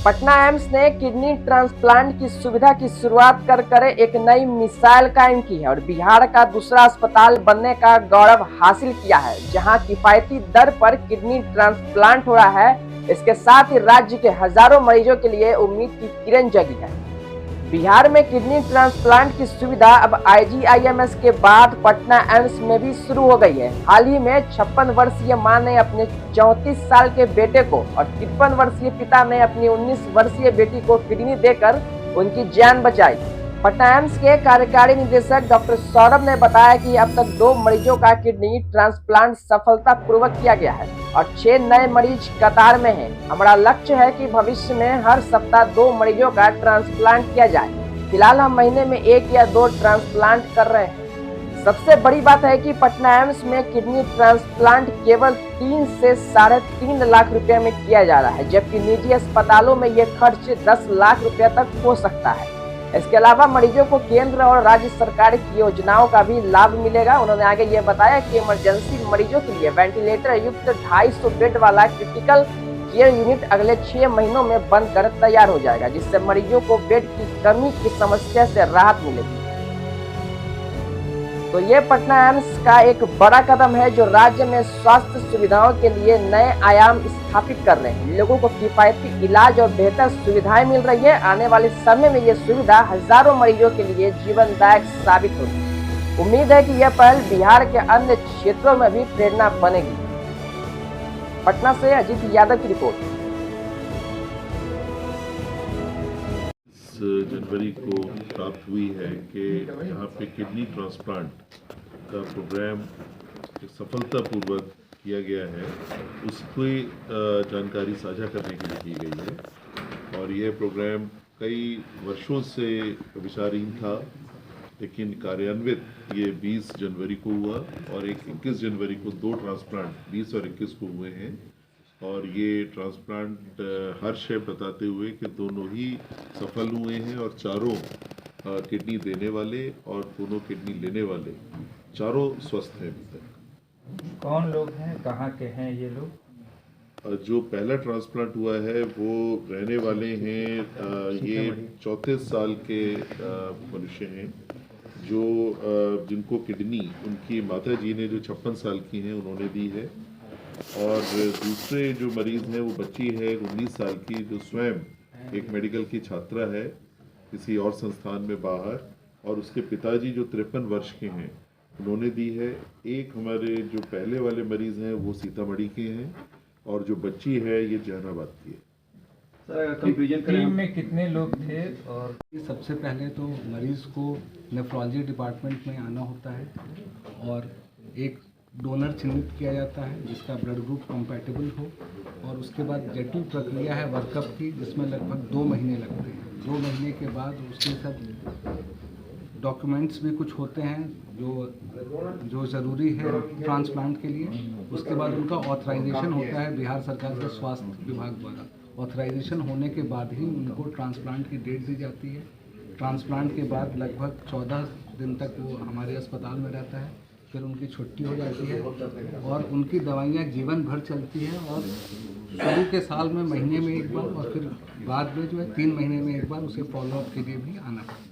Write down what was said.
Patna AIIMS ने kidney transplant की सुविधा की शुरुआत कर एक नई मिसाल कायम की है और बिहार का दूसरा अस्पताल बनने का गौरव हासिल किया है, जहां किफायती दर पर किडनी ट्रांसप्लांट हो रहा है। इसके साथ ही राज्य के हजारों मरीजों के लिए उम्मीद की किरण जगी है। बिहार में किडनी ट्रांसप्लांट की सुविधा अब आईजीआईएमएस के बाद पटना एम्स में भी शुरू हो गई है। हाल ही में 56 वर्षीय मां ने अपने 34 साल के बेटे को और 53 वर्षीय पिता ने अपनी 19 वर्षीय बेटी को किडनी देकर उनकी जान बचाई। पटना एम्स के कार्यकारी निदेशक डॉक्टर सौरभ ने बताया कि अब तक 2 मरीजों का किडनी ट्रांसप्लांट सफलतापूर्वक किया गया है और 6 नए मरीज कतार में हैं। हमारा लक्ष्य है कि भविष्य में हर सप्ताह 2 मरीजों का ट्रांसप्लांट किया जाए। फिलहाल हम महीने में 1 या 2 ट्रांसप्लांट कर रहे हैं। सबसे बड़ी बात है कि पटना एम्स में किडनी ट्रांसप्लांट केवल 3 से 3.5 लाख रुपए में किया जा रहा है, जबकि निजी अस्पतालों में यह खर्च 10 लाख रुपए तक हो सकता है। इसके अलावा मरीजों को केंद्र और राज्य सरकार की योजनाओं का भी लाभ मिलेगा। उन्होंने आगे ये बताया कि इमरजेंसी मरीजों के लिए वेंटिलेटर युक्त 250 बेड वाला क्रिटिकल केयर यूनिट अगले 6 महीनों में बनकर तैयार हो जाएगा, जिससे मरीजों को बेड की कमी की समस्या से राहत मिलेगी। तो ये पटना एम्स का एक बड़ा कदम है जो राज्य में स्वास्थ्य सुविधाओं के लिए नए आयाम स्थापित कर रहे हैं। लोगों को किफायती इलाज और बेहतर सुविधाएं मिल रही है। आने वाले समय में ये सुविधा हजारों मरीजों के लिए जीवनदायक साबित होगी। उम्मीद है कि यह पहल बिहार के अन्य क्षेत्रों में भी प्रेरणा बनेगी। पटना से अजीत यादव की रिपोर्ट। जनवरी को प्राप्त हुई है कि यहाँ पे किडनी ट्रांसप्लांट का प्रोग्राम सफलतापूर्वक किया गया है, उसकी जानकारी साझा करने के लिए की गई है। और यह प्रोग्राम कई वर्षों से विचाराधीन था, लेकिन कार्यान्वित ये 20 जनवरी को हुआ और 21 जनवरी को 2 ट्रांसप्लांट 20 और 21 को हुए हैं। और ये ट्रांसप्लांट हर्ष है बताते हुए कि दोनों ही सफल हुए हैं और चारों किडनी देने वाले और दोनों किडनी लेने वाले चारों स्वस्थ हैं अभी तक। कौन लोग हैं, कहाँ के हैं ये लोग? जो पहला ट्रांसप्लांट हुआ है वो रहने वाले हैं, ये 34 साल के मनुष्य हैं जो जिनको किडनी उनकी माता जी ने जो 56 साल की हैं उन्होंने दी है। और दूसरे जो मरीज हैं वो बच्ची है 19 साल की, जो स्वयं एक मेडिकल की छात्रा है किसी और संस्थान में बाहर, और उसके पिताजी जो 53 वर्ष के हैं उन्होंने दी है। एक हमारे जो पहले वाले मरीज हैं वो सीतामढ़ी के हैं और जो बच्ची है ये जहानाबाद की है। टीम में कितने लोग थे? और सबसे पहले तो मरीज़ को नेफ्रोलॉजी डिपार्टमेंट में आना होता है और एक डोनर चिन्हित किया जाता है जिसका ब्लड ग्रुप कंपैटिबल हो, और उसके बाद जटिल प्रक्रिया है वर्कअप की, जिसमें लगभग 2 महीने लगते हैं। 2 महीने के बाद उसके सब डॉक्यूमेंट्स भी कुछ होते हैं जो ज़रूरी है ट्रांसप्लांट के लिए। उसके बाद उनका ऑथराइजेशन होता है बिहार सरकार के स्वास्थ्य विभाग द्वारा। ऑथराइजेशन होने के बाद ही उनको ट्रांसप्लांट की डेट दी जाती है। ट्रांसप्लांट के बाद लगभग 14 दिन तक वो हमारे अस्पताल में रहता है, फिर उनकी छुट्टी हो जाती है और उनकी दवाइयाँ जीवन भर चलती हैं। और शुरू के साल में महीने में एक बार और फिर बाद में जो है 3 महीने में एक बार उसे फॉलोअप के लिए भी आना पड़ता है।